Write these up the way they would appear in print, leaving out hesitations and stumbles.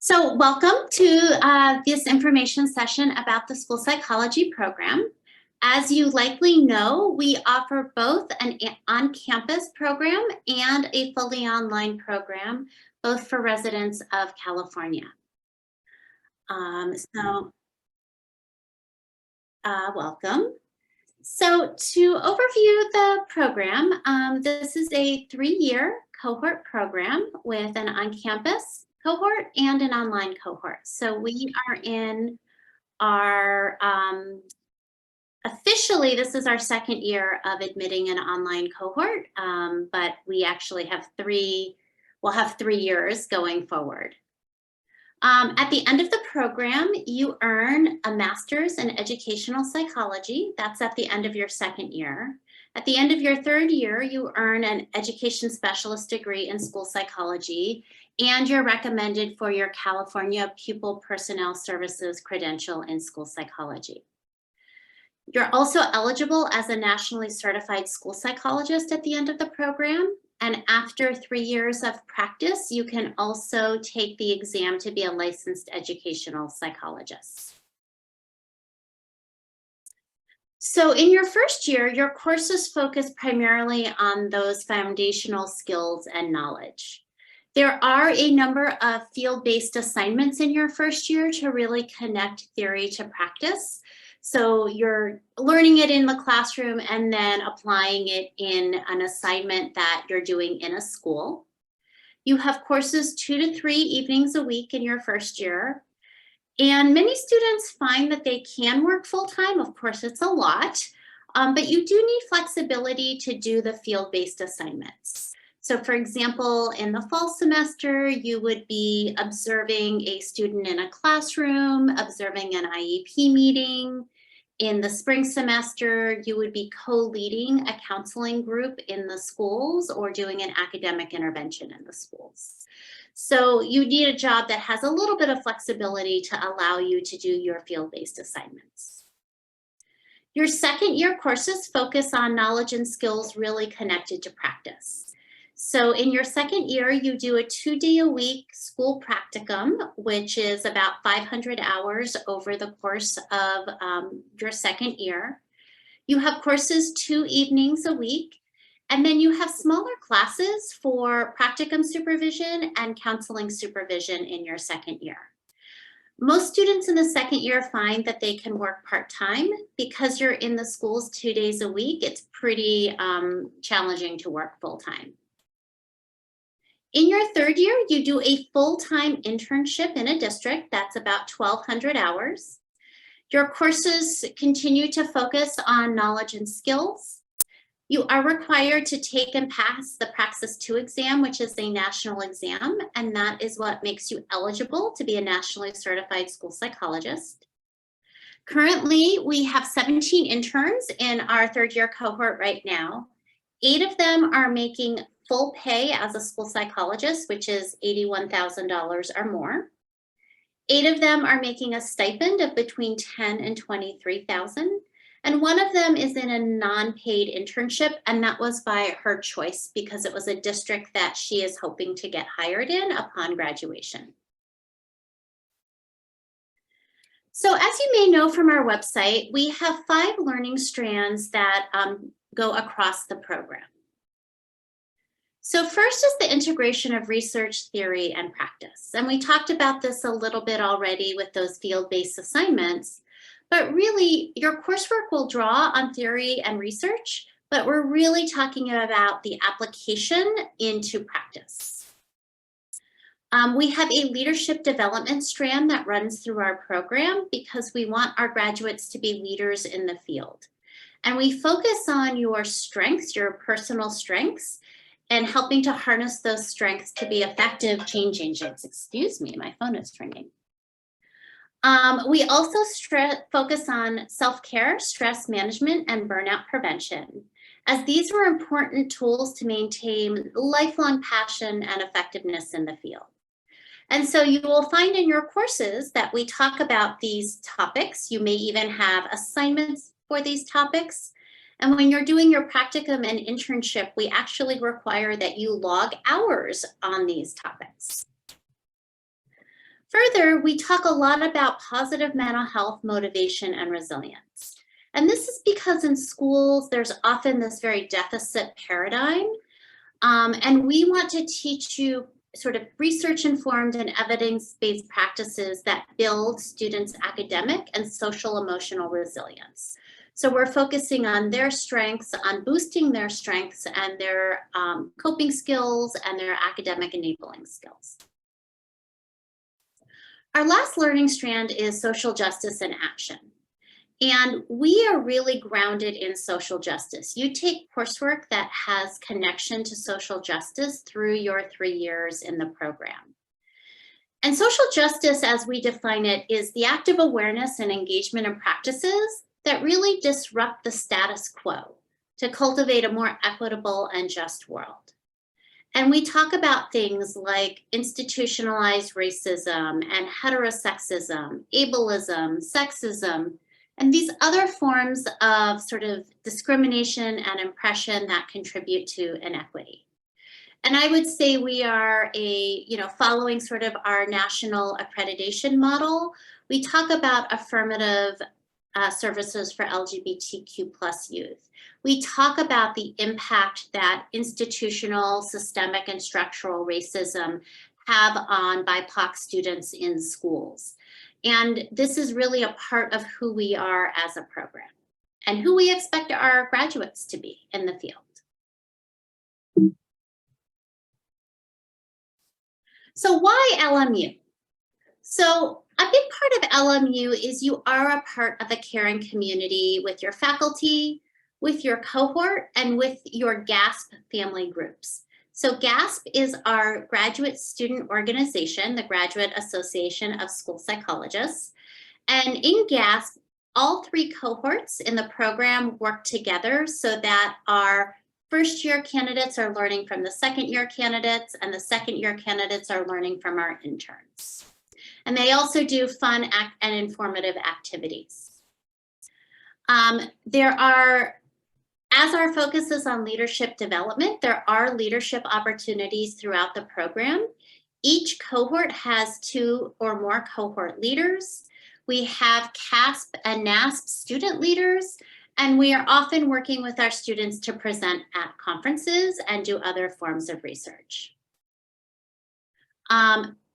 So welcome to this information session about the school psychology program. As you likely know, we offer both an on-campus program and a fully online program, both for residents of California. Welcome. So to overview the program, this is a 3-year cohort program with an on-campus cohort and an online cohort. So we are in our, officially, this is our 2nd year of admitting an online cohort, but we actually have we'll have 3 years going forward. At the end of the program, you earn a master's in educational psychology. That's at the end of your 2nd year. At the end of your 3rd year, you earn an education specialist degree in school psychology, and you're recommended for your California Pupil Personnel Services credential in school psychology. You're also eligible as a nationally certified school psychologist at the end of the program. And after 3 years of practice, you can also take the exam to be a licensed educational psychologist. So in your 1st year, your courses focus primarily on those foundational skills and knowledge. There are a number of field-based assignments in your 1st year to really connect theory to practice. So you're learning it in the classroom and then applying it in an assignment that you're doing in a school. You have courses 2 to 3 evenings a week in your 1st year. And many students find that they can work full-time. Of course, it's a lot, but you do need flexibility to do the field-based assignments. So for example, in the fall semester, you would be observing a student in a classroom, observing an IEP meeting. In the spring semester, you would be co-leading a counseling group in the schools or doing an academic intervention in the schools. So you need a job that has a little bit of flexibility to allow you to do your field-based assignments. Your 2nd year courses focus on knowledge and skills really connected to practice. So in your 2nd year, you do a 2-day-a-week school practicum, which is about 500 hours over the course of your 2nd year. You have courses 2 evenings a week, and then you have smaller classes for practicum supervision and counseling supervision in your 2nd year. Most students in the 2nd year find that they can work part-time. Because you're in the schools 2 days a week, it's pretty challenging to work full-time. In your 3rd year, you do a full-time internship in a district. That's about 1,200 hours. Your courses continue to focus on knowledge and skills. You are required to take and pass the Praxis 2 exam, which is a national exam, and that is what makes you eligible to be a nationally certified school psychologist. Currently, we have 17 interns in our 3rd year cohort right now. 8 of them are making full pay as a school psychologist, which is $81,000 or more. 8 of them are making a stipend of between $10,000 and $23,000. And 1 of them is in a non-paid internship, and that was by her choice because it was a district that she is hoping to get hired in upon graduation. So as you may know from our website, we have 5 learning strands that go across the program. So first is the integration of research, theory, and practice. And we talked about this a little bit already with those field-based assignments, but really your coursework will draw on theory and research, but we're really talking about the application into practice. We have a leadership development strand that runs through our program because we want our graduates to be leaders in the field. And we focus on your strengths, your personal strengths, and helping to harness those strengths to be effective change agents. Excuse me, my phone is ringing. We also focus on self-care, stress management, and burnout prevention, as these are important tools to maintain lifelong passion and effectiveness in the field. And so you will find in your courses that we talk about these topics. You may even have assignments for these topics. And when you're doing your practicum and internship, we actually require that you log hours on these topics. Further, we talk a lot about positive mental health, motivation, and resilience. And this is because in schools, there's often this very deficit paradigm. And we want to teach you sort of research-informed and evidence-based practices that build students' academic and social emotional resilience. So we're focusing on their strengths, on boosting their strengths and their coping skills and their academic enabling skills. Our last learning strand is social justice in action. And we are really grounded in social justice. You take coursework that has connection to social justice through your 3 years in the program. And social justice, as we define it, is the active awareness and engagement in practices that really disrupt the status quo to cultivate a more equitable and just world. And we talk about things like institutionalized racism and heterosexism, ableism, sexism, and these other forms of sort of discrimination and oppression that contribute to inequity. And I would say we are following sort of our national accreditation model. We talk about affirmative services for LGBTQ+ youth. We talk about the impact that institutional, systemic, and structural racism have on BIPOC students in schools. And this is really a part of who we are as a program and who we expect our graduates to be in the field. So why LMU? So a big part of LMU is you are a part of a caring community with your faculty, with your cohort, and with your GASP family groups. So GASP is our graduate student organization, the Graduate Association of School Psychologists. And in GASP, all 3 cohorts in the program work together so that our first-year candidates are learning from the second-year candidates, and the second-year candidates are learning from our interns. And they also do fun and informative activities. As our focus is on leadership development, there are leadership opportunities throughout the program. Each cohort has 2 or more cohort leaders. We have CASP and NASP student leaders, and we are often working with our students to present at conferences and do other forms of research.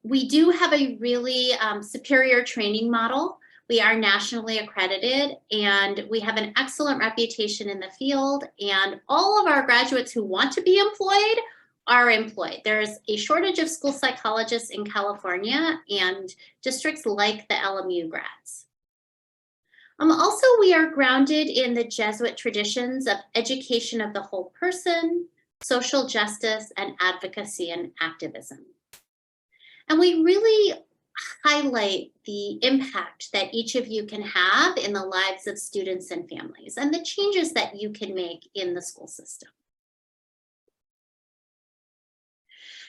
We do have a really superior training model. We are nationally accredited, and we have an excellent reputation in the field, and all of our graduates who want to be employed are employed. There's a shortage of school psychologists in California and districts like the LMU grads. Also, we are grounded in the Jesuit traditions of education of the whole person, social justice, and advocacy and activism. And we really highlight the impact that each of you can have in the lives of students and families and the changes that you can make in the school system.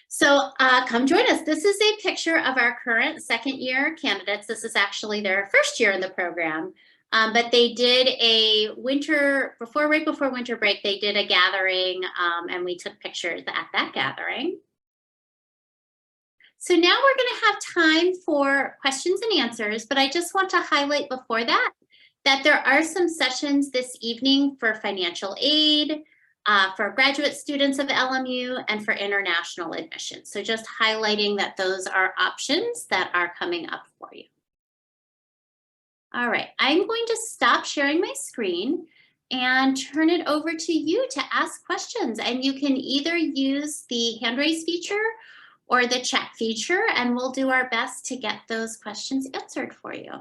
So come join us. This is a picture of our current second-year candidates. This is actually their first year in the program, but they did a right before winter break, they did a gathering, and we took pictures at that gathering. So now we're going to have time for questions and answers, but I just want to highlight before that there are some sessions this evening for financial aid, for graduate students of LMU, and for international admission. So just highlighting that those are options that are coming up for you. All right, I'm going to stop sharing my screen and turn it over to you to ask questions. And you can either use the hand raise feature or the chat feature, and we'll do our best to get those questions answered for you.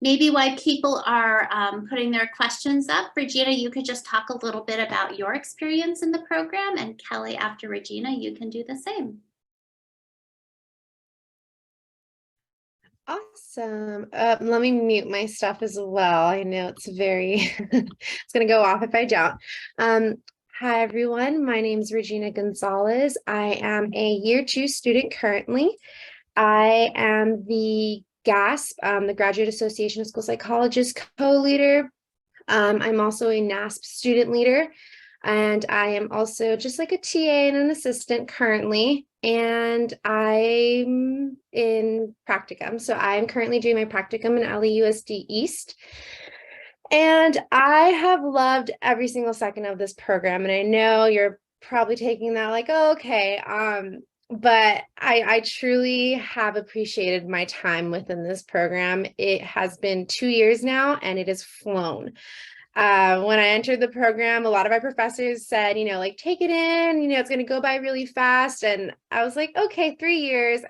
Maybe while people are putting their questions up, Regina, you could just talk a little bit about your experience in the program, and Kelly, after Regina, you can do the same. Awesome. Let me mute my stuff as well. I know it's very, it's going to go off if I don't. Hi, everyone. My name is Regina Gonzalez. I am a year 2 student currently. I am the GASP, the Graduate Association of School Psychologists co-leader. I'm also a NASP student leader. And I am also just like a TA and an assistant currently. And I'm in practicum. So I'm currently doing my practicum in LEUSD East. And I have loved every single second of this program. And I know you're probably taking that like, oh, okay. But I truly have appreciated my time within this program. It has been 2 years now and it has flown. When I entered the program, a lot of my professors said, like, take it in, it's going to go by really fast. And I was like, okay, 3 years.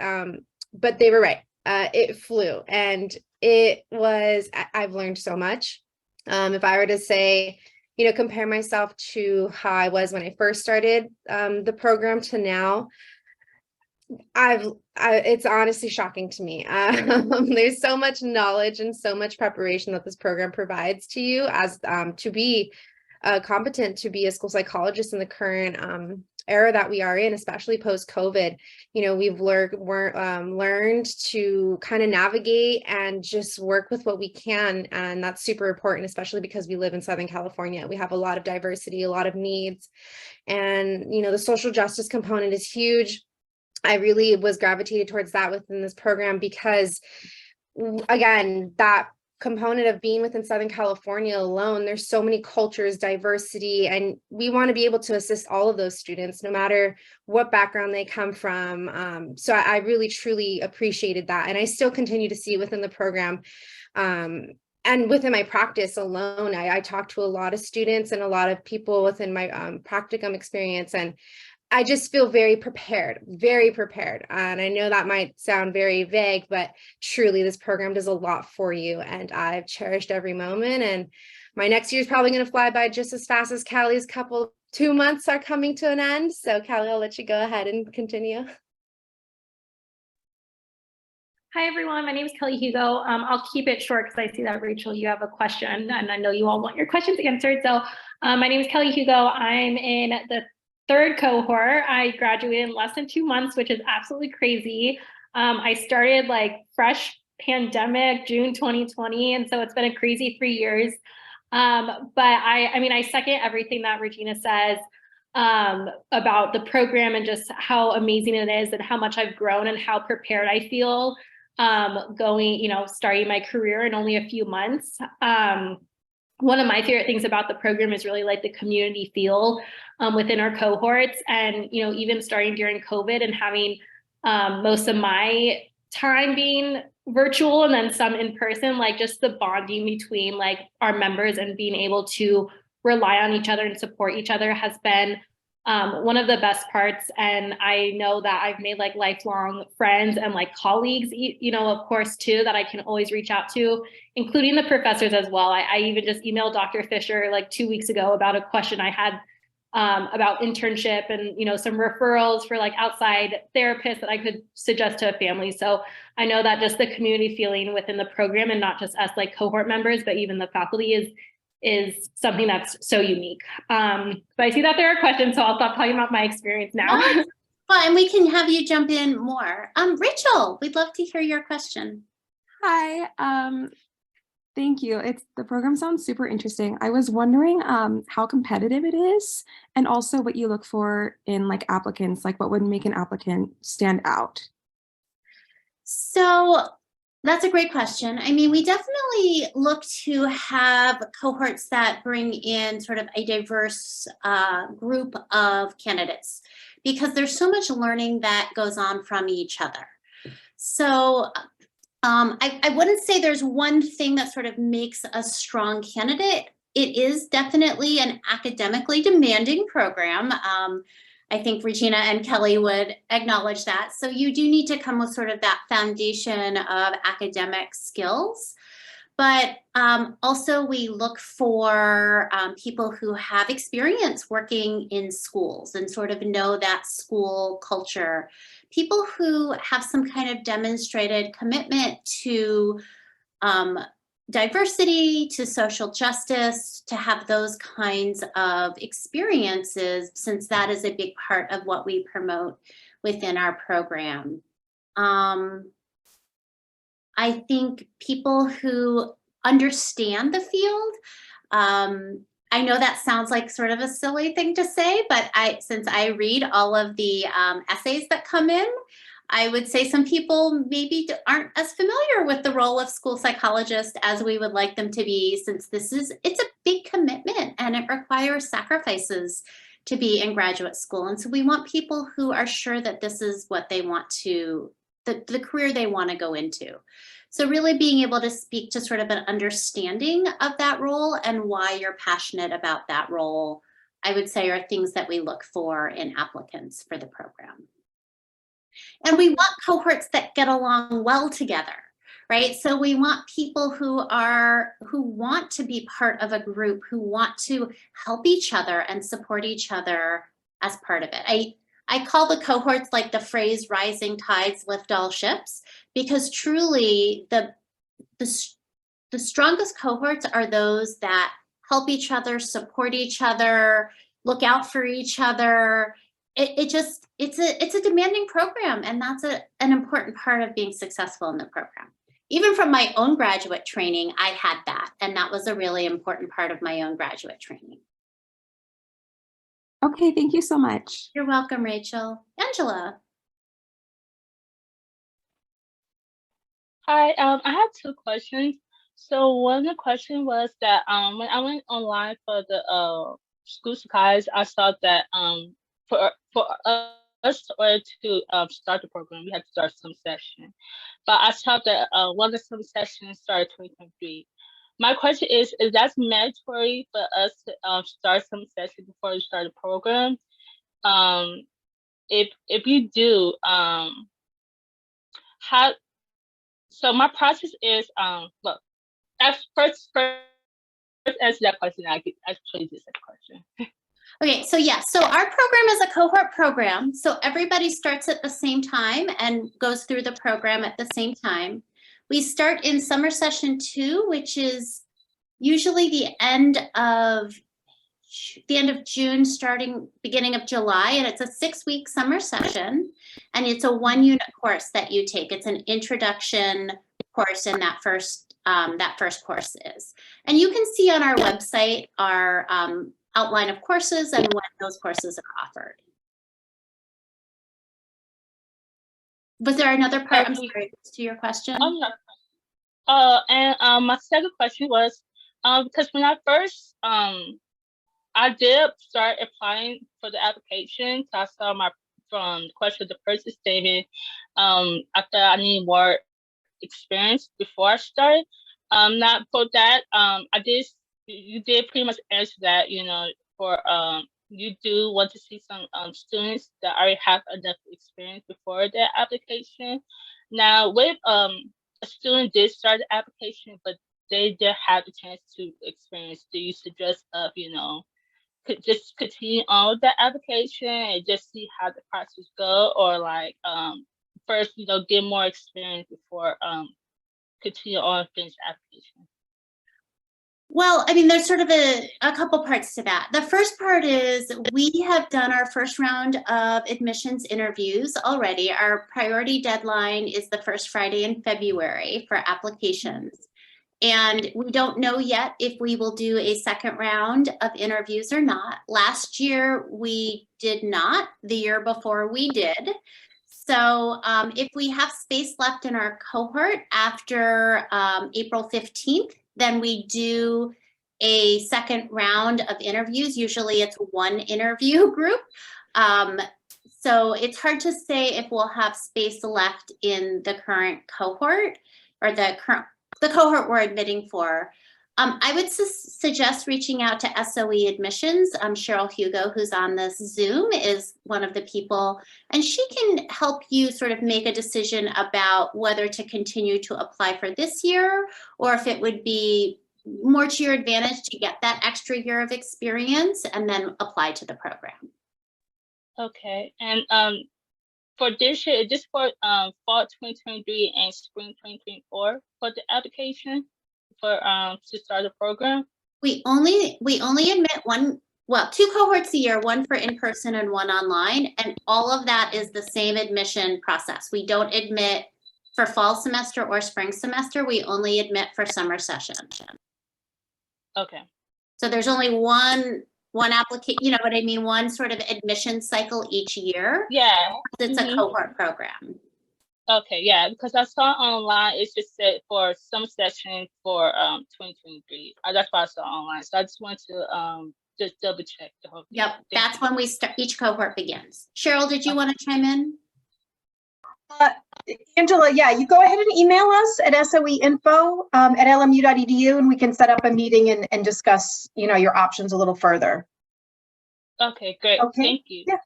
But they were right. It flew and I've learned so much. If I were to say, compare myself to how I was when I first started the program to now, it's honestly shocking to me. There's so much knowledge and so much preparation that this program provides to you as to be competent to be a school psychologist in the current era that we are in, especially post-COVID. We've learned to kind of navigate and just work with what we can. And that's super important, especially because we live in Southern California. We have a lot of diversity, a lot of needs. And, the social justice component is huge. I really was gravitated towards that within this program because, again, that component of being within Southern California alone, there's so many cultures, diversity, and we want to be able to assist all of those students, no matter what background they come from. So I really, truly appreciated that. And I still continue to see within the program. And within my practice alone, I talk to a lot of students and a lot of people within my practicum experience, and I just feel very prepared. And I know that might sound very vague, but truly this program does a lot for you. And I've cherished every moment. And my next year is probably going to fly by just as fast as Callie's 2 months are coming to an end. So Callie, I'll let you go ahead and continue. Hi, everyone. My name is Kelly Hugo. I'll keep it short because I see that, Rachel, you have a question, and I know you all want your questions answered. So my name is Kelly Hugo. I'm in the 3rd cohort. I graduated in less than 2 months, which is absolutely crazy. I started like fresh pandemic, June 2020, and so it's been a crazy 3 years. But I second everything that Regina says about the program and just how amazing it is and how much I've grown and how prepared I feel starting my career in only a few months. One of my favorite things about the program is really like the community feel within our cohorts, and even starting during COVID and having most of my time being virtual and then some in person, like just the bonding between like our members and being able to rely on each other and support each other has been one of the best parts. And I know that I've made like lifelong friends and like colleagues, of course, too, that I can always reach out to, including the professors as well. I even just emailed Dr. Fisher like 2 weeks ago about a question I had about internship and, some referrals for like outside therapists that I could suggest to a family. So I know that just the community feeling within the program, and not just us like cohort members, but even the faculty is something that's so unique. But I see that there are questions, so I'll stop talking about my experience now. Well, and we can have you jump in more. Rachel, we'd love to hear your question. Hi, thank you. The program sounds super interesting. I was wondering how competitive it is, and also what you look for in like applicants, like what would make an applicant stand out? So that's a great question. I mean, we definitely look to have cohorts that bring in sort of a diverse group of candidates, because there's so much learning that goes on from each other. So I wouldn't say there's one thing that sort of makes a strong candidate. It is definitely an academically demanding program. I think Regina and Kelly would acknowledge that. So you do need to come with sort of that foundation of academic skills. But also we look for people who have experience working in schools and sort of know that school culture. People who have some kind of demonstrated commitment to diversity, to social justice, to have those kinds of experiences, since that is a big part of what we promote within our program. I think people who understand the field, I know that sounds like sort of a silly thing to say, but since I read all of the essays that come in, I would say some people maybe aren't as familiar with the role of school psychologist as we would like them to be, since it's a big commitment and it requires sacrifices to be in graduate school. And so we want people who are sure that this is what they want to, the career they want to go into. So really being able to speak to sort of an understanding of that role and why you're passionate about that role, I would say, are things that we look for in applicants for the program. And we want cohorts that get along well together, right? So we want people who want to be part of a group, who want to help each other and support each other as part of it. I call the cohorts like the phrase rising tides lift all ships, because truly the strongest cohorts are those that help each other, support each other, look out for each other. It's a demanding program, and that's an important part of being successful in the program. Even from my own graduate training, I had that, and that was a really important part of my own graduate training. Okay, thank you so much. You're welcome, Rachel. Angela. Hi, I have two questions. So one of the question was that when I went online for the school supplies, I saw that for us to start the program, we had to start some session. But I saw that one of some sessions started 2023. My question is that mandatory for us to start some session before we start the program? If you do, how? So my process is look. First answer that question. I actually just said the question. Okay, so yeah, so our program is a cohort program. So everybody starts at the same time and goes through the program at the same time. We start in summer session 2, which is usually the end of June, beginning of July, and it's a 6-week summer session, and it's a 1-unit course that you take. It's an introduction course in that first course is. And you can see on our website our outline of courses and when those courses are offered. Was there another part, I'm sorry, to your question? Oh, no. And my second question was, because when I first, I did start applying for the application, so I saw from the question of the person statement, I thought I need more experience before I started. Not for that, you did pretty much answer that, for you do want to see some students that already have enough experience before their application. Now, with a student did start the application, but they did have the chance to experience, do you suggest could just continue on with the application and just see how the process go, or like first get more experience before continue on finish the application? Well, I mean, there's sort of a couple parts to that. The first part is we have done our first round of admissions interviews already. Our priority deadline is the first Friday in February for applications. And we don't know yet if we will do a second round of interviews or not. Last year, we did not. The year before, we did. So if we have space left in our cohort after April 15th, then we do a second round of interviews. Usually it's one interview group. So it's hard to say if we'll have space left in the current cohort or the cohort we're admitting for. I would suggest reaching out to SOE admissions. Cheryl Hugo, who's on this Zoom, is one of the people, and she can help you sort of make a decision about whether to continue to apply for this year, or if it would be more to your advantage to get that extra year of experience and then apply to the program. Okay, and for this year, is this for fall 2023 and spring 2024 for the application for to start the program? We only admit two cohorts a year, one for in-person and one online, and all of that is the same admission process. We don't admit for fall semester or spring semester. We only admit for summer session. Okay. So there's only one applicant, you know what I mean? One sort of admission cycle each year. Yeah. It's a cohort program. Okay, yeah, because I saw online it just said for some session for 2023. That's why I saw online. So I just want to just double check the whole thing. Yep, that's when we start, each cohort begins. Cheryl, did you want to chime in? Angela, yeah, you go ahead and email us at soeinfo@lmu.edu, and we can set up a meeting and discuss, you know, your options a little further. Okay, great. Okay. Thank you. Yeah.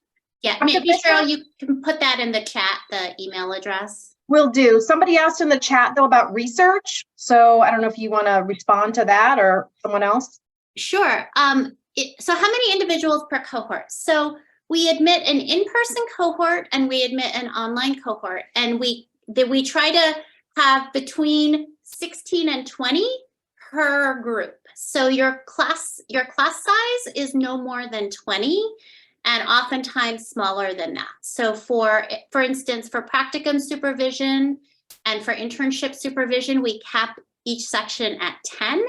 Yeah, Dr. maybe Fisher? Cheryl, you can put that in the chat, the email address. Will do. Somebody asked in the chat though about research. So I don't know if you want to respond to that or someone else. Sure. So how many individuals per cohort? So we admit an in-person cohort and we admit an online cohort, and we try to have between 16 and 20 per group. So your class size is no more than 20, and oftentimes smaller than that. So for instance, for practicum supervision and for internship supervision, we cap each section at 10.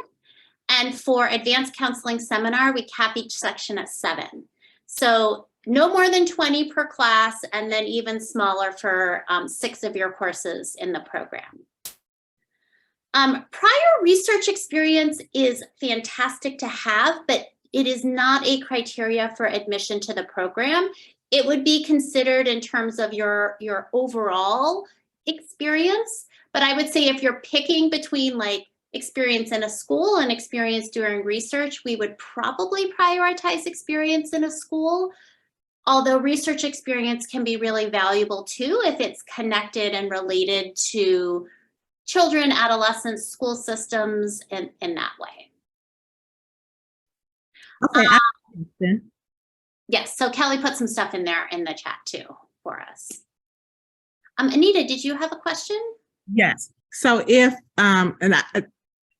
And for advanced counseling seminar, we cap each section at 7. So no more than 20 per class, and then even smaller for 6 of your courses in the program. Prior research experience is fantastic to have, but it is not a criteria for admission to the program. It would be considered in terms of your overall experience. But I would say if you're picking between like experience in a school and experience doing research, we would probably prioritize experience in a school. Although research experience can be really valuable too if it's connected and related to children, adolescents, school systems in that way. Okay. Yes, so Kelly put some stuff in there in the chat too for us. Anita, did you have a question? Yes. So if and I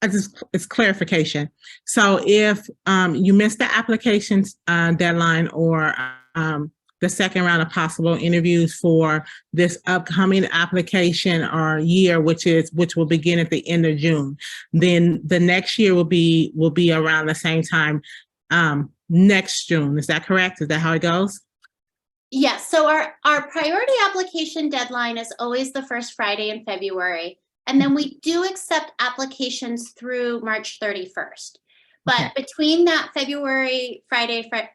just, it's clarification. So if you missed the applications deadline or the second round of possible interviews for this upcoming application or year, which will begin at the end of June, then the next year will be around the same time next June. Is that correct? Is that how it goes? Yes, so our priority application deadline is always the first Friday in February. And then we do accept applications through March 31st. But Okay. between that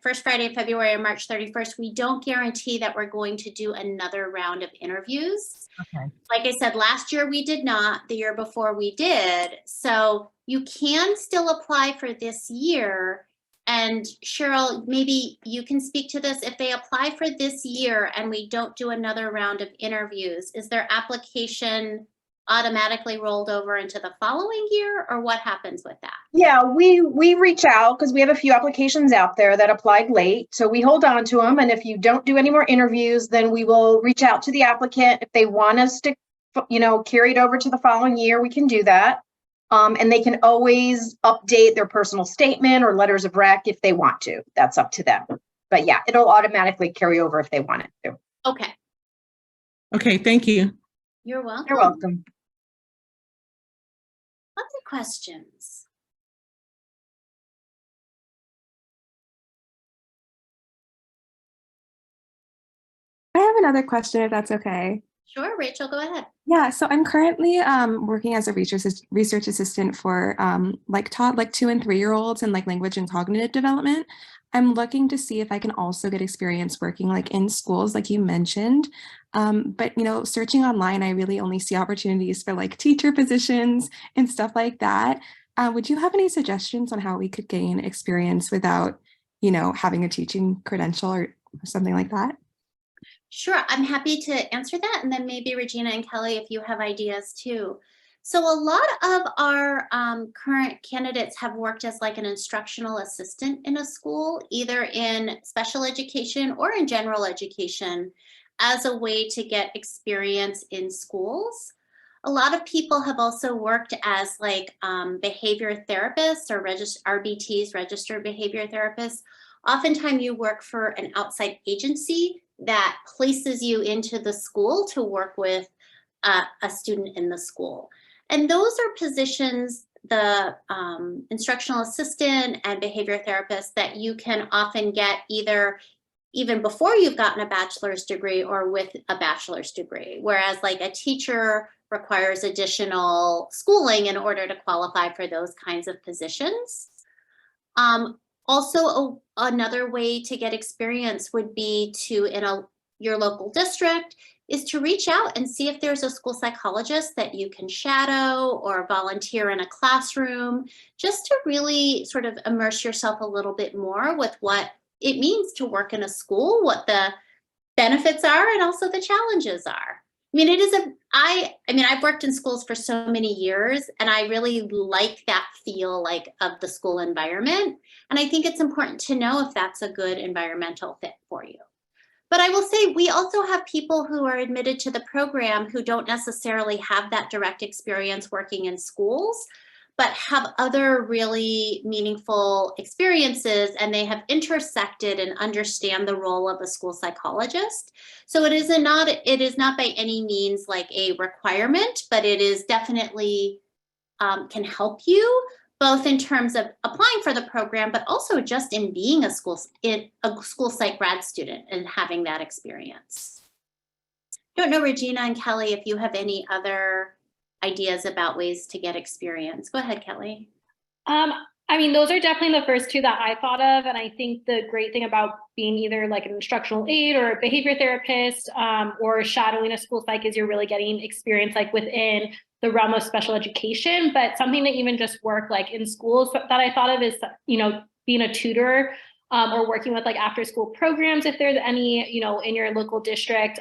first Friday of February and March 31st, we don't guarantee that we're going to do another round of interviews. Okay. Like I said, last year we did not, the year before we did. So you can still apply for this year. And Cheryl, maybe you can speak to this. If they apply for this year and we don't do another round of interviews, is their application automatically rolled over into the following year, or what happens with that? Yeah, we reach out because we have a few applications out there that applied late. So we hold on to them. And if you don't do any more interviews, then we will reach out to the applicant. If they want us to, carry it over to the following year, we can do that. And they can always update their personal statement or letters of rec if they want to. That's up to them. But yeah, it'll automatically carry over if they want it to. Okay. Okay, thank you. You're welcome. You're welcome. Other questions? I have another question, if that's okay. Sure, Rachel, go ahead. Yeah, so I'm currently working as a research assistant for taught 2 and 3-year-olds in language and cognitive development. I'm looking to see if I can also get experience working in schools, like you mentioned. But searching online, I really only see opportunities for teacher positions and stuff like that. Would you have any suggestions on how we could gain experience without, having a teaching credential or something like that? Sure, I'm happy to answer that. And then maybe Regina and Kelly, if you have ideas too. So a lot of our current candidates have worked as an instructional assistant in a school, either in special education or in general education, as a way to get experience in schools. A lot of people have also worked as behavior therapists or RBTs, registered behavior therapists. Oftentimes you work for an outside agency that places you into the school to work with a student in the school. And those are positions the instructional assistant and behavior therapist that you can often get either even before you've gotten a bachelor's degree or with a bachelor's degree, whereas like a teacher requires additional schooling in order to qualify for those kinds of positions. Also, another way to get experience would be to, your local district, is to reach out and see if there's a school psychologist that you can shadow or volunteer in a classroom, just to really sort of immerse yourself a little bit more with what it means to work in a school, what the benefits are, and also the challenges are. I mean, I've worked in schools for so many years, and I really like that feel like of the school environment. And I think it's important to know if that's a good environmental fit for you. But I will say we also have people who are admitted to the program who don't necessarily have that direct experience working in schools, but have other really meaningful experiences, and they have intersected and understand the role of a school psychologist. So it is not by any means like a requirement, but it is definitely can help you both in terms of applying for the program, but also just in being a school psych grad student and having that experience. I don't know, Regina and Kelly, if you have any other ideas about ways to get experience. Go ahead, Kelly. I mean, those are definitely the first two that I thought of. And I think the great thing about being either like an instructional aide or a behavior therapist or shadowing a school psych is you're really getting experience like within the realm of special education. But something that even just work like in schools that I thought of is, you know, being a tutor or working with like after school programs, if there's any, you know, in your local district.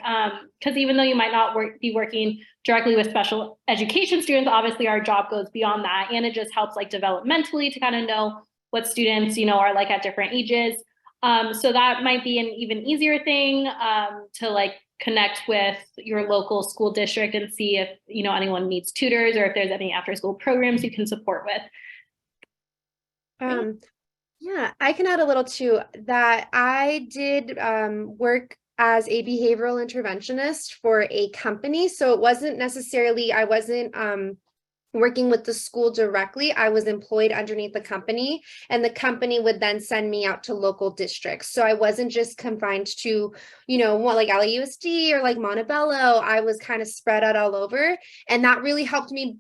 Because even though you might not be working directly with special education students, obviously our job goes beyond that. And it just helps like developmentally to kind of know what students, you know, are like at different ages. So that might be an even easier thing to like connect with your local school district and see if, you know, anyone needs tutors or if there's any after school programs you can support with. Yeah, I can add a little too that I did work as a behavioral interventionist for a company. So it wasn't necessarily, I wasn't working with the school directly. I was employed underneath the company, and the company would then send me out to local districts. So I wasn't just confined to, you know, what like LAUSD or like Montebello. I was kind of spread out all over, and that really helped me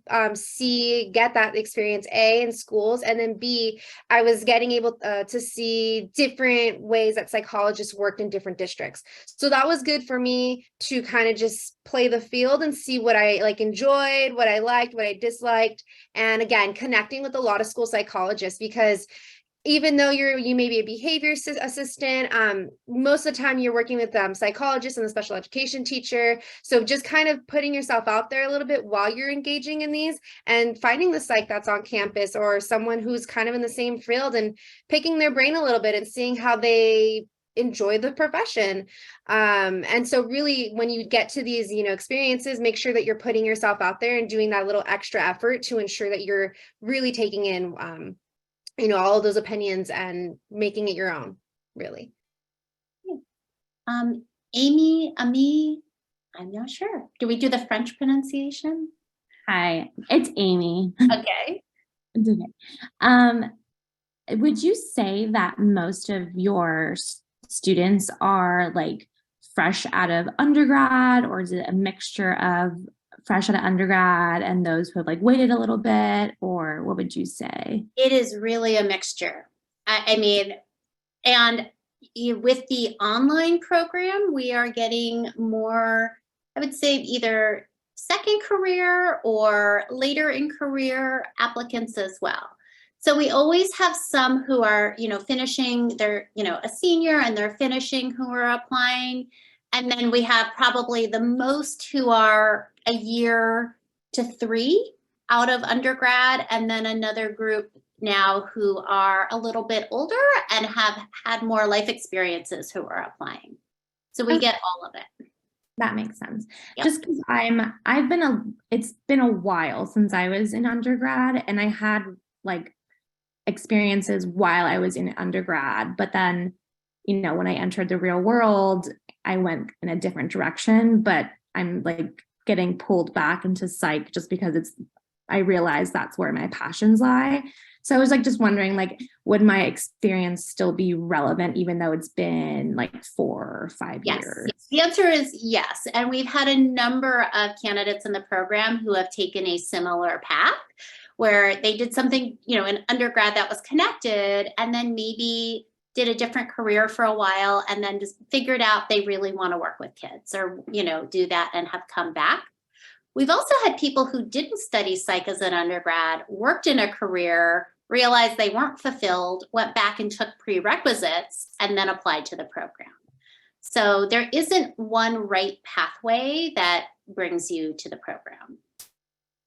get that experience A in schools, and then B, I was getting able to see different ways that psychologists worked in different districts. So that was good for me to kind of just play the field and see what I like enjoyed, what I liked, what I disliked. And again, connecting with a lot of school psychologists, because even though you may be a behavior assistant, most of the time you're working with psychologists and the special education teacher. So just kind of putting yourself out there a little bit while you're engaging in these and finding the psych that's on campus or someone who's kind of in the same field and picking their brain a little bit and seeing how they enjoy the profession. And so really when you get to these, you know, experiences, make sure that you're putting yourself out there and doing that little extra effort to ensure that you're really taking in, you know, all of those opinions and making it your own, really. Amy, Ami, I'm not sure. Do we do the French pronunciation? Hi, it's Amy. Okay. It's okay. Would you say that most of your students are like fresh out of undergrad, or is it a mixture of fresh out of undergrad and those who have like waited a little bit, or what would you say? It is really a mixture. I mean, and with the online program, we are getting more, I would say either second career or later in career applicants as well. So we always have some who are, you know, finishing, they're, you know, a senior and they're finishing who are applying. And then we have probably the most who are a year to 3 out of undergrad, and then another group now who are a little bit older and have had more life experiences who are applying. So we get all of it. That makes sense. Yep. Just because it's been a while since I was in undergrad, and I had like experiences while I was in undergrad, but then, you know, when I entered the real world, I went in a different direction, but I'm like getting pulled back into psych just because it's I realized that's where my passions lie. So I was like just wondering, like, would my experience still be relevant even though it's been like 4 or 5 Yes, years? the answer is yes. And we've had a number of candidates in the program who have taken a similar path where they did something, you know, in undergrad that was connected, and then maybe did a different career for a while and then just figured out they really want to work with kids or, you know, do that and have come back. We've also had people who didn't study psych as an undergrad, worked in a career, realized they weren't fulfilled, went back and took prerequisites, and then applied to the program. So there isn't one right pathway that brings you to the program.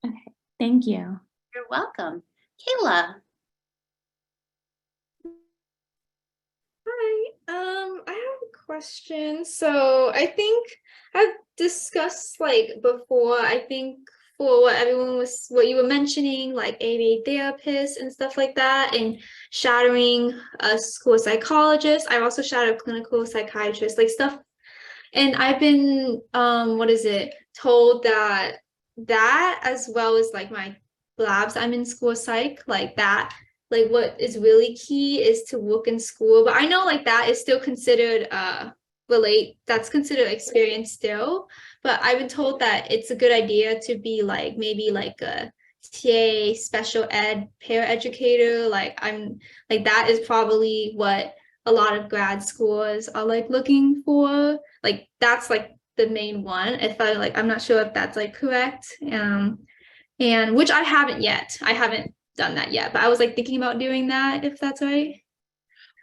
Okay, thank you. You're welcome. Kayla. Hi, I have a question. So I think I've discussed like before, I think for what you were mentioning, like ABA therapists and stuff like that, and shadowing a school psychologist. I've also shadowed clinical psychiatrists, like stuff. And I've been, told that as well as like my labs, I'm in school psych, like that. Like what is really key is to work in school, but I know like that is still considered that's considered experience still, but I've been told that it's a good idea to be like maybe like a TA, special ed paraeducator. Like I'm like that is probably what a lot of grad schools are like looking for. Like that's like the main one. If I'm not sure if that's like correct. And which I haven't yet. I haven't done that yet, but I was like thinking about doing that, if that's right.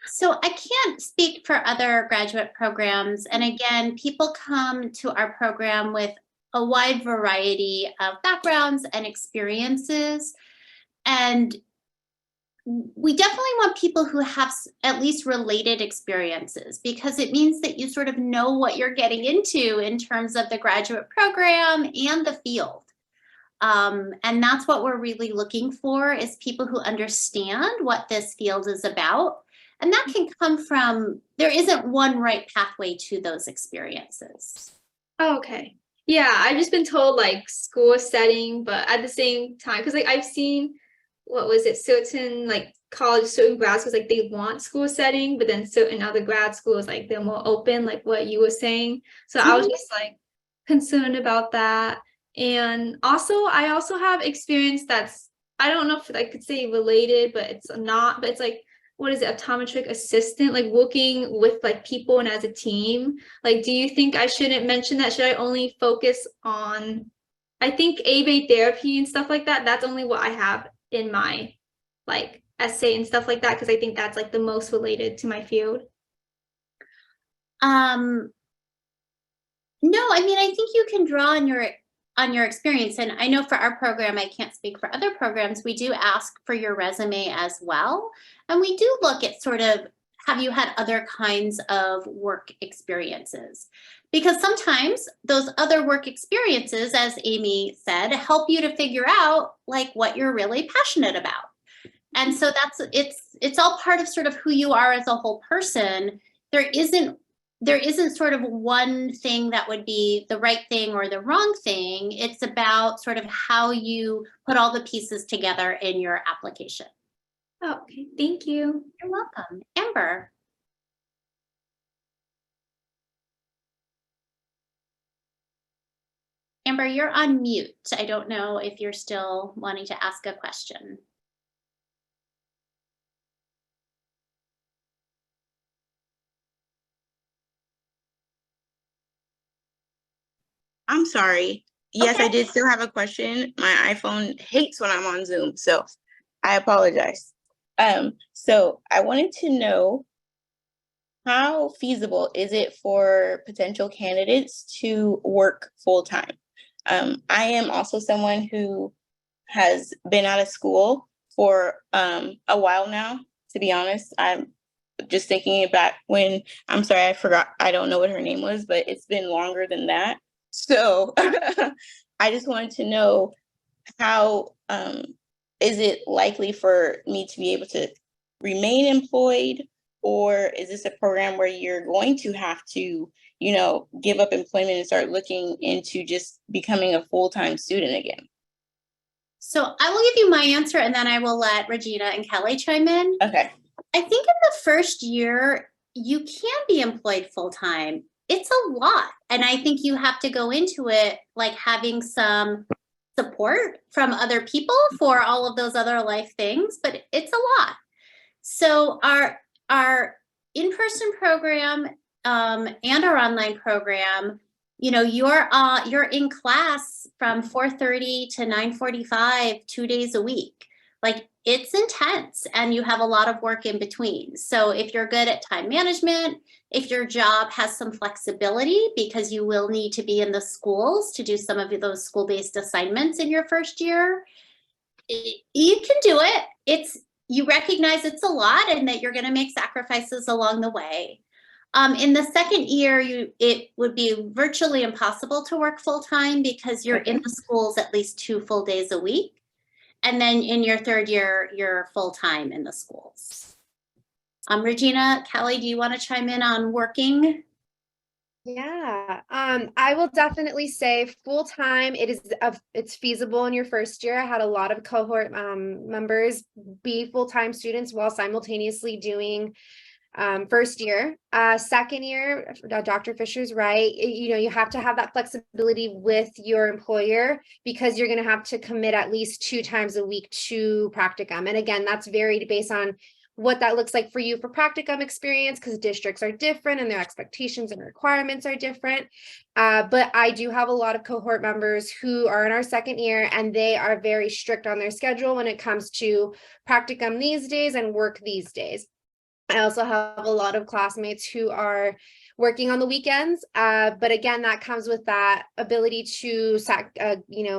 So I can't speak for other graduate programs. And again, people come to our program with a wide variety of backgrounds and experiences. And we definitely want people who have at least related experiences, because it means that you sort of know what you're getting into in terms of the graduate program and the field. And that's what we're really looking for, is people who understand what this field is about. And that can come from, there isn't one right pathway to those experiences. Oh, okay. Yeah, I've just been told like school setting, but at the same time, because like I've seen, certain like college, certain grad schools, like they want school setting, but then certain other grad schools, like they're more open, like what you were saying. So I was just like concerned about that. And also, I also have experience that's, I don't know if I could say related, but it's not, but it's like, what is it, optometric assistant, like working with like people and as a team. Like, do you think I shouldn't mention that? Should I only focus on, I think ABA therapy and stuff like that? That's only what I have in my like essay and stuff like that, because I think that's like the most related to my field. No, I mean, I think you can draw on your experience. And I know for our program, I can't speak for other programs, we do ask for your resume as well. And we do look at sort of, have you had other kinds of work experiences? Because sometimes those other work experiences, as Amy said, help you to figure out like what you're really passionate about. And so it's all part of sort of who you are as a whole person. There isn't sort of one thing that would be the right thing or the wrong thing. It's about sort of how you put all the pieces together in your application. Oh, okay, thank you. You're welcome. Amber. Amber, you're on mute. I don't know if you're still wanting to ask a question. I'm sorry. Yes, Okay. I did still have a question. My iPhone hates when I'm on Zoom, so I apologize. So I wanted to know, how feasible is it for potential candidates to work full-time? I am also someone who has been out of school for a while now, to be honest. I'm just thinking about when, I'm sorry, I forgot, I don't know what her name was, but it's been longer than that. So I just wanted to know, how is it likely for me to be able to remain employed, or is this a program where you're going to have to, give up employment and start looking into just becoming a full-time student again? So I will give you my answer and then I will let Regina and Kelly chime in. Okay. I think in the first year, you can be employed full-time. It's a lot. And I think you have to go into it like having some support from other people for all of those other life things, but it's a lot. So our in-person program and our online program, you know, you're in class from 4:30 to 9:45, 2 days a week. Like it's intense and you have a lot of work in between. So if you're good at time management, if your job has some flexibility, because you will need to be in the schools to do some of those school-based assignments in your first year, you can do it. You recognize it's a lot and that you're going to make sacrifices along the way. In the second year, it would be virtually impossible to work full-time because you're in the schools at least 2 full days a week. And then in your third year, you're full-time in the schools. Regina, Kelly, do you want to chime in on working? Yeah, I will definitely say full-time, it's feasible in your first year. I had a lot of cohort members be full-time students while simultaneously doing first year. Second year, Dr. Fisher's right. You know, you have to have that flexibility with your employer because you're going to have to commit at least 2 times a week to practicum. And again, that's varied based on what that looks like for you for practicum experience, because districts are different and their expectations and requirements are different. But I do have a lot of cohort members who are in our second year and they are very strict on their schedule when it comes to practicum these days and work these days. I also have a lot of classmates who are working on the weekends, but again, that comes with that ability to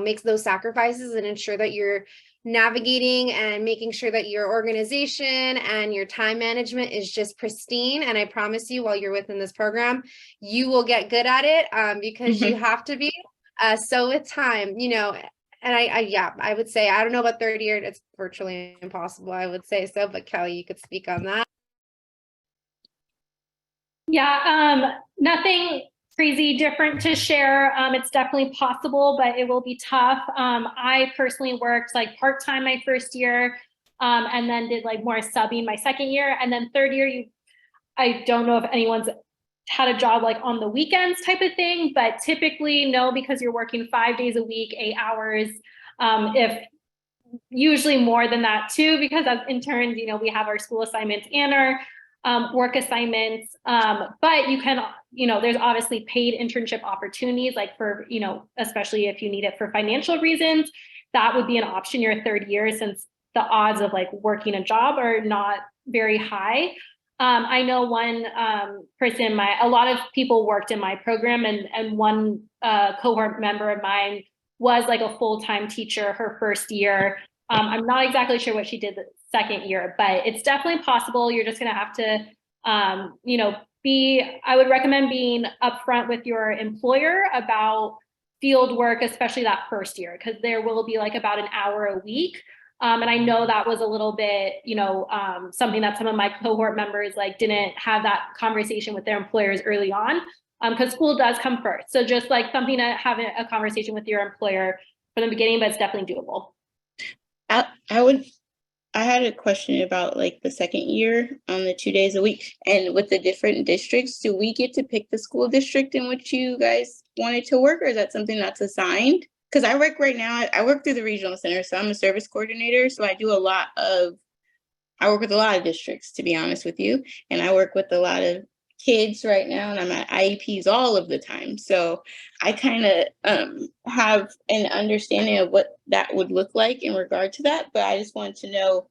make those sacrifices and ensure that you're navigating and making sure that your organization and your time management is just pristine. And I promise you, while you're within this program, you will get good at it because you have to be. So with time, you know, and I would say, I don't know about third year, it's virtually impossible, I would say so, but Kelly, you could speak on that. Yeah, nothing crazy different to share. It's definitely possible, but it will be tough. I personally worked like part-time my first year and then did like more subbing my second year. And then third year, I don't know if anyone's had a job like on the weekends type of thing, but typically no, because you're working 5 days a week, 8 hours. If usually more than that too, because as interns, you know, we have our school assignments and our work assignments, but you can, you know, there's obviously paid internship opportunities, like for, you know, especially if you need it for financial reasons, that would be an option your third year, since the odds of like working a job are not very high. I know one person, a lot of people worked in my program, and one cohort member of mine was like a full-time teacher her first year. I'm not exactly sure what she did the second year, but it's definitely possible. You're just going to have to, you know, I would recommend being upfront with your employer about field work, especially that first year, because there will be like about an hour a week. And I know that was a little bit, you know, something that some of my cohort members like didn't have that conversation with their employers early on, because school does come first. So just like something to have a conversation with your employer from the beginning, but it's definitely doable. I had a question about like the second year on the 2 days a week, and with the different districts, do we get to pick the school district in which you guys wanted to work, or is that something that's assigned? Because I work right now, I work through the regional center, so I'm a service coordinator. So I work with a lot of districts, to be honest with you. And I work with a lot of kids right now, and I'm at IEPs all of the time. So I kind of have an understanding of what that would look like in regard to that. But I just wanted to know,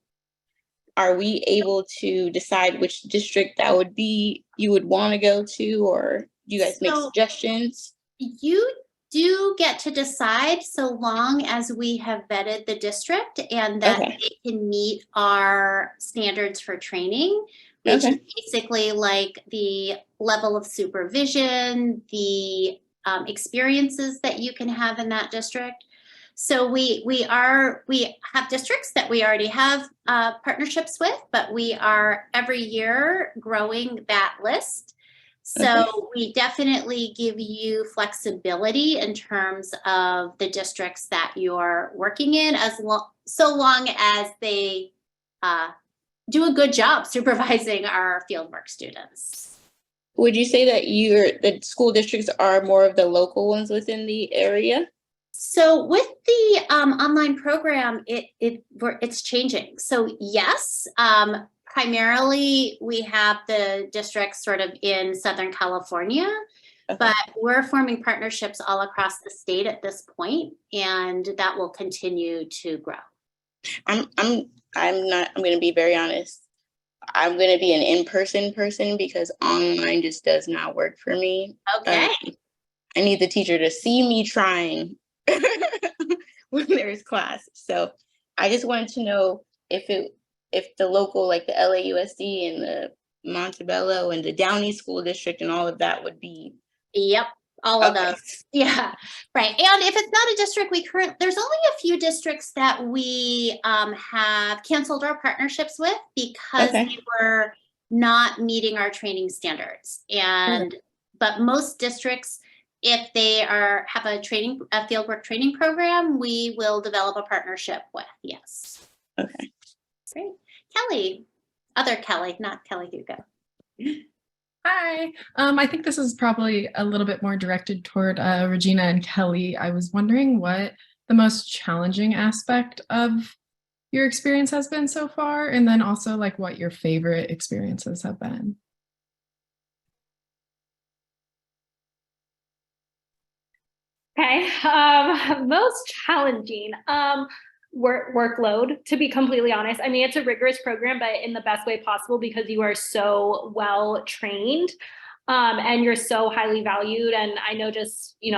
are we able to decide which district that would be you would want to go to, or do you guys make suggestions? You do get to decide, so long as we have vetted the district and that they can meet our standards for training, which is basically like the level of supervision, the experiences that you can have in that district. So we have districts that we already have partnerships with, but we are every year growing that list. So we definitely give you flexibility in terms of the districts that you're working in, so long as they do a good job supervising our fieldwork students. Would you say that the school districts are more of the local ones within the area? So with the online program, it's changing. So yes, primarily we have the districts sort of in Southern California, but we're forming partnerships all across the state at this point, and that will continue to grow. I'm going to be very honest. I'm going to be an in-person person because online just does not work for me. Okay. I need the teacher to see me trying when there's class. So I just wanted to know if the local, like the LAUSD and the Montebello and the Downey School District and all of that would be. Yep. All of those. Yeah, right. And if it's not a district, there's only a few districts that we have canceled our partnerships with because they were not meeting our training standards. But most districts, if they have a fieldwork training program, we will develop a partnership with. Yes. Okay. Great. Kelly, other Kelly, not Kelly Hugo. Hi. I think this is probably a little bit more directed toward Regina and Kelly. I was wondering what the most challenging aspect of your experience has been so far, and then also like what your favorite experiences have been. Okay, most challenging. Workload, to be completely honest. I mean, it's a rigorous program, but in the best way possible because you are so well trained and you're so highly valued. And I know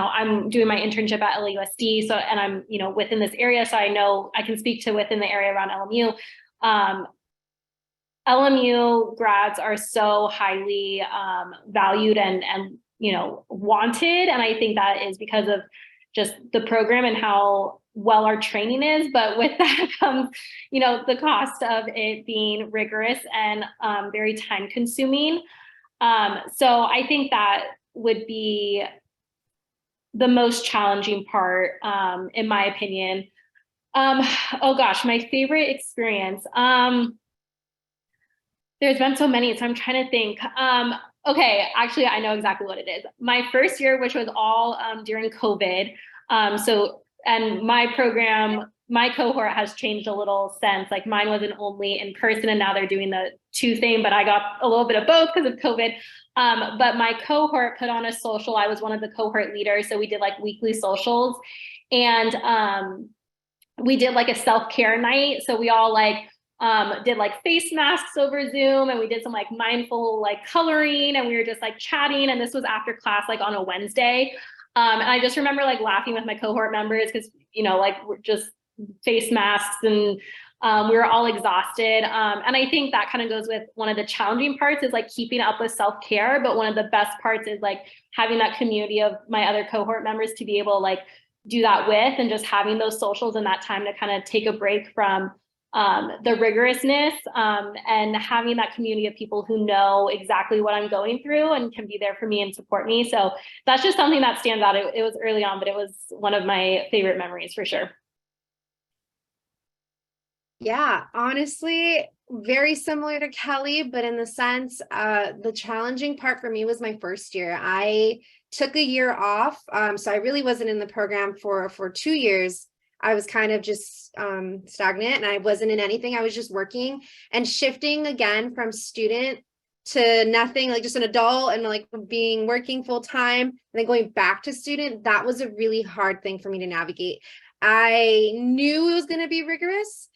I'm doing my internship at LAUSD. And I'm, within this area. So I know I can speak to within the area around LMU. LMU grads are so highly valued and wanted. And I think that is because of just the program and how well our training is, but with that comes, the cost of it being rigorous and very time consuming. So I think that would be the most challenging part, in my opinion. Oh gosh, my favorite experience. There's been so many, so I'm trying to think. Okay, actually, I know exactly what it is. My first year, which was all during COVID. And my program, my cohort has changed a little since. Like mine wasn't only in person, and now they're doing the 2 thing, but I got a little bit of both because of COVID. But my cohort put on a social. I was one of the cohort leaders, so we did like weekly socials, and we did like a self-care night. So we all did like face masks over Zoom, and we did some like mindful like coloring, and we were just like chatting. And this was after class, like on a Wednesday. And I just remember like laughing with my cohort members because, we're just face masks and we were all exhausted. And I think that kind of goes with one of the challenging parts is like keeping up with self-care. But one of the best parts is like having that community of my other cohort members to be able to like do that with, and just having those socials and that time to kind of take a break from the rigorousness and having that community of people who know exactly what I'm going through and can be there for me and support me. So that's just something that stands out. It was early on, but it was one of my favorite memories for sure. Yeah, honestly, very similar to Kelly, but in the sense, the challenging part for me was my first year. I took a year off, so I really wasn't in the program for 2 years. I was kind of just stagnant, and I wasn't in anything. I was just working and shifting again from student to nothing, like just an adult, and like working full time and then going back to student. That was a really hard thing for me to navigate. I knew it was going to be rigorous,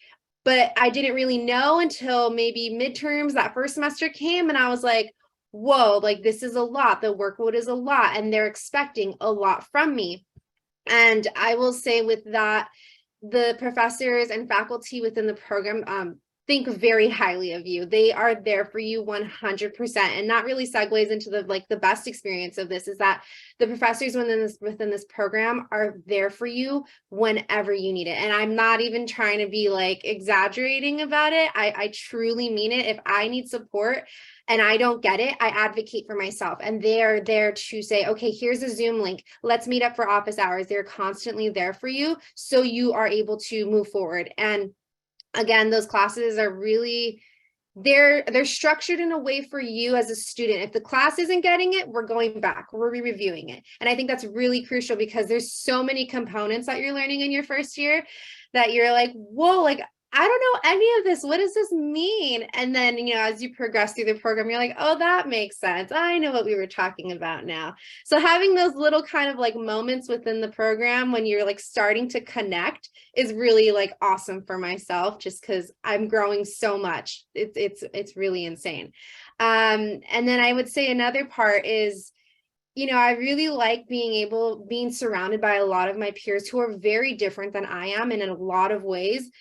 but I didn't really know until maybe midterms, that first semester came, and I was like, whoa, like this is a lot. The workload is a lot, and they're expecting a lot from me. And I will say with that, the professors and faculty within the program think very highly of you. They are there for you 100%. And that really segues into the best experience of this is that the professors within this program are there for you whenever you need it. And I'm not even trying to be like exaggerating about it. I truly mean it. If I need support and I don't get it, I advocate for myself, and they're there to say, okay, here's a Zoom link. Let's meet up for office hours. They're constantly there for you, so you are able to move forward. And again, those classes are really, they're structured in a way for you as a student. If the class isn't getting it, we're going back, we're reviewing it. And I think that's really crucial, because there's so many components that you're learning in your first year that you're like, whoa, like, I don't know any of this. What does this mean? And then, you know, as you progress through the program, you're like, oh, that makes sense. I know what we were talking about now. So having those little kind of like moments within the program when you're like starting to connect is really like awesome for myself, just because I'm growing so much. It's really insane. And then I would say another part is, you know, I really like being surrounded by a lot of my peers who are very different than I am in a lot of ways,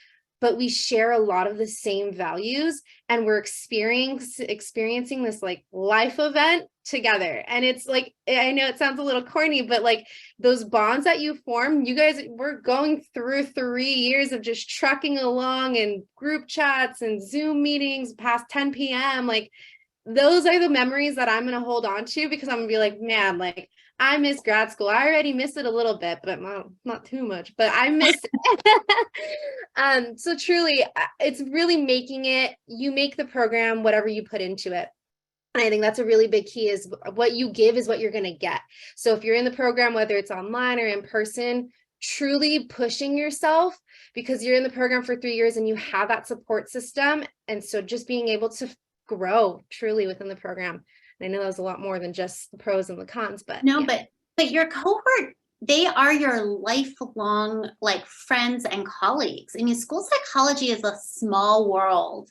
but we share a lot of the same values, and we're experiencing this like life event together. And it's like, I know it sounds a little corny, but like those bonds that you form, you guys, we're going through 3 years of just trucking along and group chats and Zoom meetings past 10 p.m. Like, those are the memories that I'm going to hold on to, because I'm gonna be like, man, like, I miss grad school. I already miss it a little bit, but not too much, but I miss it. So truly, it's really making it, you make the program whatever you put into it. And I think that's a really big key, is what you give is what you're going to get. So if you're in the program, whether it's online or in person, truly pushing yourself, because you're in the program for 3 years and you have that support system. And so just being able to grow truly within the program. And I know there's a lot more than just the pros and the cons, but No, yeah. but your cohort, they are your lifelong like friends and colleagues. I mean, school psychology is a small world.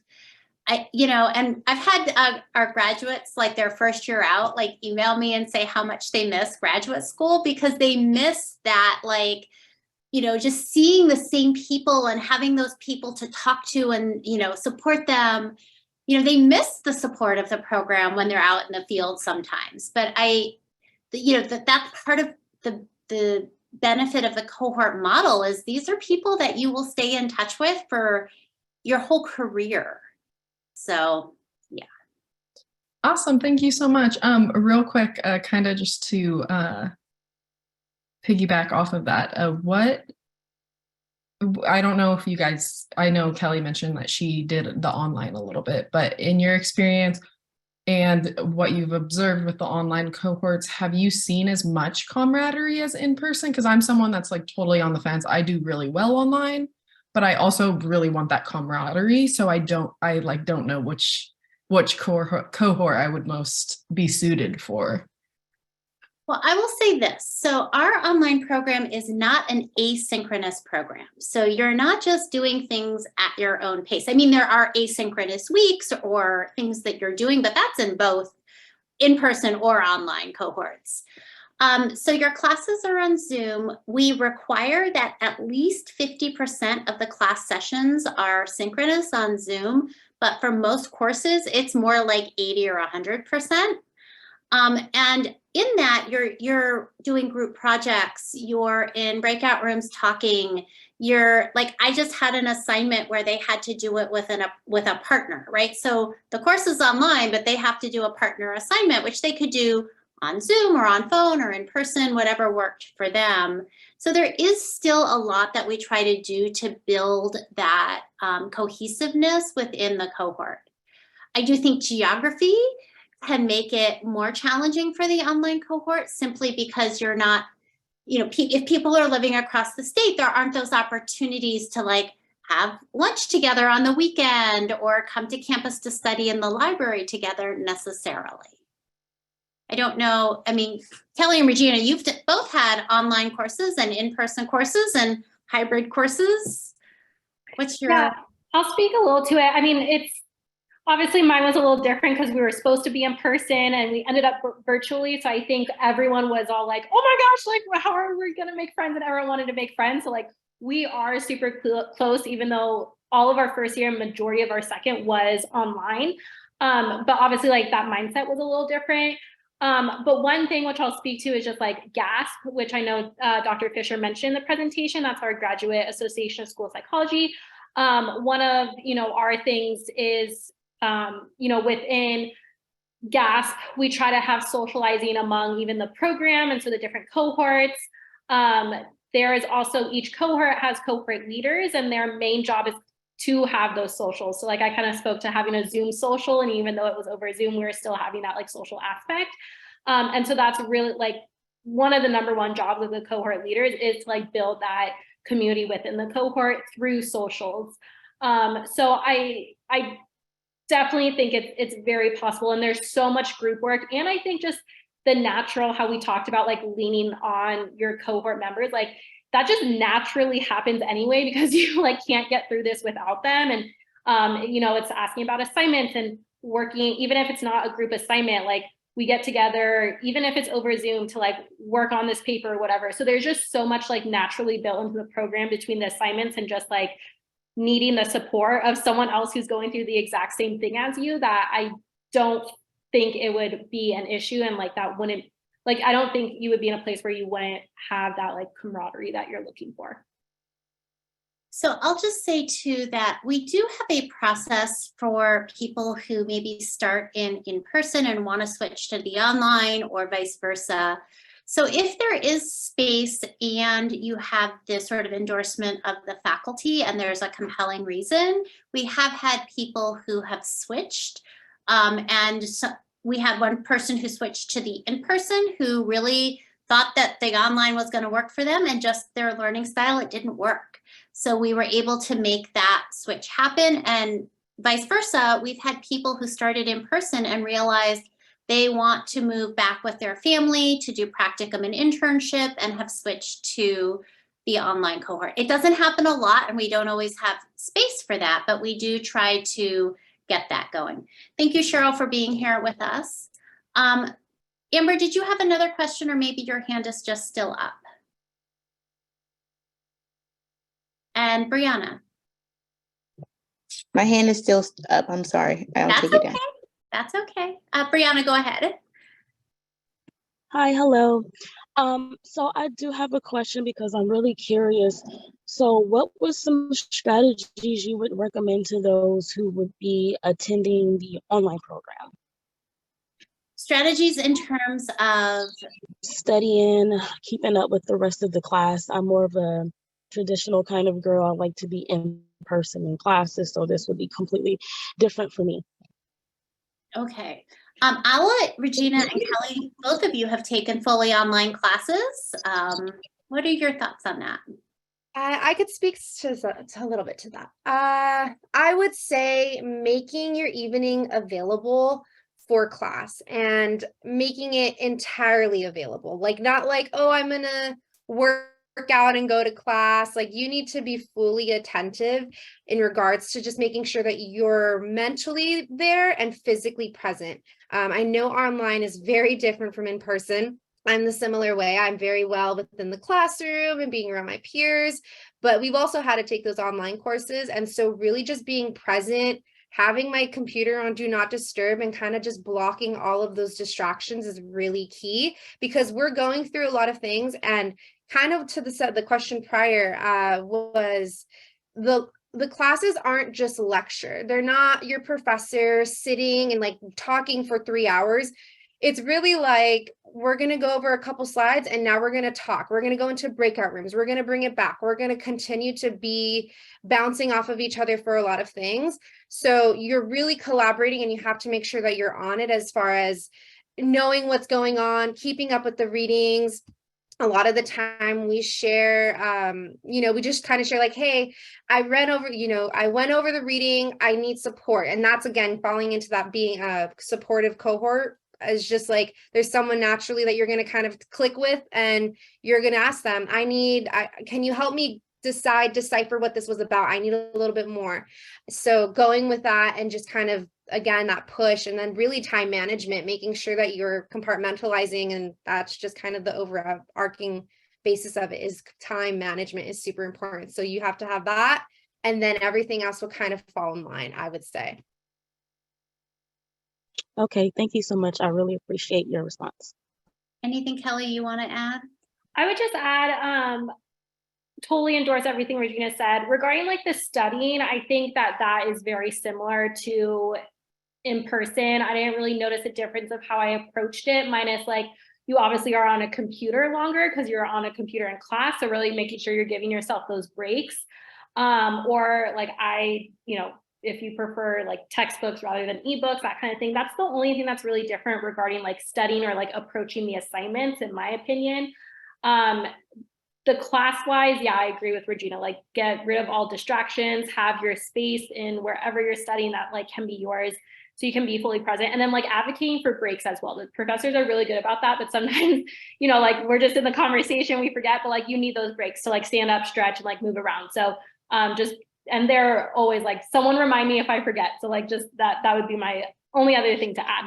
And I've had our graduates, like their first year out, like email me and say how much they miss graduate school, because they miss that, like, you know, just seeing the same people and having those people to talk to and, you know, support them. You know, they miss the support of the program when they're out in the field sometimes. But that's part of the benefit of the cohort model, is these are people that you will stay in touch with for your whole career. So, yeah. Awesome. Thank you so much. Real quick, kind of just to piggyback off of that, I don't know if you guys, I know Kelly mentioned that she did the online a little bit, but in your experience and what you've observed with the online cohorts, have you seen as much camaraderie as in person? Because I'm someone that's like totally on the fence. I do really well online, but I also really want that camaraderie. So I don't know which cohort I would most be suited for. Well, I will say this. So our online program is not an asynchronous program. So you're not just doing things at your own pace. I mean, there are asynchronous weeks or things that you're doing, but that's in both in-person or online cohorts. So your classes are on Zoom. We require that at least 50% of the class sessions are synchronous on Zoom, but for most courses, it's more like 80 or 100%. And in that, you're doing group projects, you're in breakout rooms talking, you're like, I just had an assignment where they had to do it with a partner, right? So the course is online, but they have to do a partner assignment, which they could do on Zoom or on phone or in person, whatever worked for them. So there is still a lot that we try to do to build that cohesiveness within the cohort. I do think geography can make it more challenging for the online cohort, simply because you're not, if people are living across the state, there aren't those opportunities to like have lunch together on the weekend or come to campus to study in the library together necessarily. I don't know. I mean, Kelly and Regina, you've both had online courses and in-person courses and hybrid courses. What's your... Yeah, I'll speak a little to it. I mean, it's obviously mine was a little different because we were supposed to be in person and we ended up virtually. So I think everyone was all like, oh my gosh, like, how are we going to make friends? And everyone wanted to make friends. So like, we are super close, even though all of our first year and majority of our second was online. But obviously like that mindset was a little different. But one thing which I'll speak to is just like GASP, which I know Dr. Fisher mentioned in the presentation. That's our Graduate Association of School Psychology. One of, our things is, within GASP, we try to have socializing among even the program and so the different cohorts. There is also, each cohort has cohort leaders and their main job is to have those socials. So like I kind of spoke to having a Zoom social, and even though it was over Zoom, we were still having that like social aspect. And so that's really like one of the number one jobs of the cohort leaders is to like build that community within the cohort through socials. So I definitely think it's very possible, and there's so much group work, and I think just the natural, how we talked about like leaning on your cohort members, like that just naturally happens anyway, because you like can't get through this without them. And you know, it's asking about assignments and working, even if it's not a group assignment, like we get together, even if it's over Zoom, to like work on this paper or whatever. So there's just so much like naturally built into the program between the assignments and just like needing the support of someone else who's going through the exact same thing as you, that I don't think it would be an issue. And like that wouldn't, like, I don't think you would be in a place where you wouldn't have that like camaraderie that you're looking for. So I'll just say too that we do have a process for people who maybe start in person and want to switch to the online or vice versa. So if there is space and you have this sort of endorsement of the faculty and there's a compelling reason, we have had people who have switched. And so we had one person who switched to the in-person who really thought that the online was going to work for them, and just their learning style, it didn't work. So we were able to make that switch happen, and vice versa. We've had people who started in person and realized they want to move back with their family to do practicum and internship and have switched to the online cohort. It doesn't happen a lot and we don't always have space for that, but we do try to get that going. Thank you, Cheryl, for being here with us. Amber, did you have another question, or maybe your hand is just still up? And Brianna? My hand is still up. I'm sorry. I'll take it down. That's okay. Brianna, go ahead. Hi, hello. So I do have a question because I'm really curious. So what were some strategies you would recommend to those who would be attending the online program? Strategies in terms of studying, keeping up with the rest of the class. I'm more of a traditional kind of girl. I like to be in person in classes, so this would be completely different for me. Okay. I'll let Regina and Kelly, both of you have taken fully online classes. What are your thoughts on that? I could speak to a little bit to that. I would say making your evening available for class and making it entirely available. Like, not like, oh, I'm gonna work out and go to class. Like, you need to be fully attentive in regards to just making sure that you're mentally there and physically present. I know online is very different from in person. I'm the similar way. I'm very well within the classroom and being around my peers, but we've also had to take those online courses. And so really just being present, having my computer on do not disturb, and kind of just blocking all of those distractions is really key, because we're going through a lot of things. And kind of to the question prior was the classes aren't just lecture. They're not your professor sitting and like talking for 3 hours. It's really like, we're going to go over a couple slides and now we're going to talk. We're going to go into breakout rooms. We're going to bring it back. We're going to continue to be bouncing off of each other for a lot of things. So you're really collaborating, and you have to make sure that you're on it as far as knowing what's going on, keeping up with the readings. A lot of the time we share, we just kind of share like, hey, I went over the reading, I need support. And that's, again, falling into that being a supportive cohort. Is just like, there's someone naturally that you're going to kind of click with, and you're going to ask them, can you help me decipher what this was about? I need a little bit more. So going with that, and just kind of, again, that push, and then really time management, making sure that you're compartmentalizing. And that's just kind of the overarching basis of it, is time management is super important. So you have to have that, and then everything else will kind of fall in line, I would say. Okay, thank you so much. I really appreciate your response. Anything, Kelly, you want to add? I would just add, totally endorse everything Regina said regarding like the studying. I think that is very similar to in person. I didn't really notice a difference of how I approached it, minus like you obviously are on a computer longer because you're on a computer in class. So really making sure you're giving yourself those breaks. Or like if you prefer like textbooks rather than ebooks, that kind of thing, that's the only thing that's really different regarding like studying or like approaching the assignments, in my opinion. The class-wise, yeah, I agree with Regina, like get rid of all distractions, have your space in wherever you're studying that like can be yours, so you can be fully present. And then like advocating for breaks as well. The professors are really good about that, but sometimes, like we're just in the conversation, we forget, but like you need those breaks to like stand up, stretch, and like move around. So and they're always like, someone remind me if I forget. So like just that would be my only other thing to add.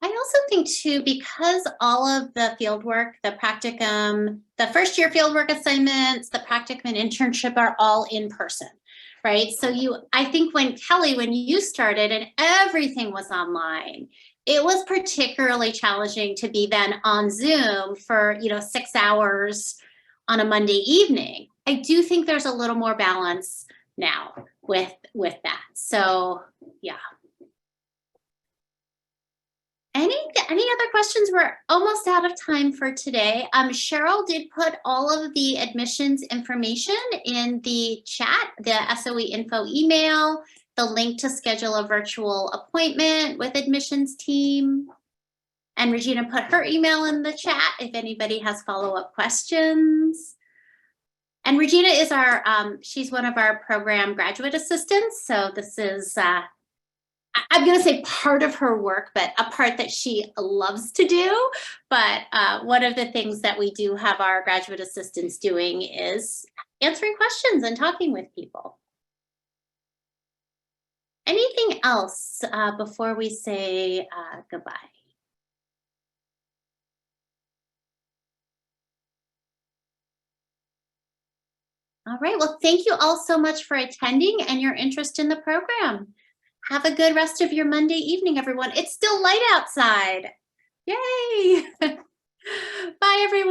I also think too, because all of the field work, the practicum, the first year field work assignments, the practicum and internship are all in person, right? So I think when you started and everything was online, it was particularly challenging to be then on Zoom for, 6 hours on a Monday evening. I do think there's a little more balance now with that. So yeah. Any other questions? We're almost out of time for today. Cheryl did put all of the admissions information in the chat, the SOE info email, the link to schedule a virtual appointment with admissions team. And Regina put her email in the chat if anybody has follow-up questions. And Regina is she's one of our program graduate assistants. So this is, I'm going to say part of her work, but a part that she loves to do. But one of the things that we do have our graduate assistants doing is answering questions and talking with people. Anything else before we say goodbye? All right, well, thank you all so much for attending and your interest in the program. Have a good rest of your Monday evening, everyone. It's still light outside. Yay! Bye, everyone.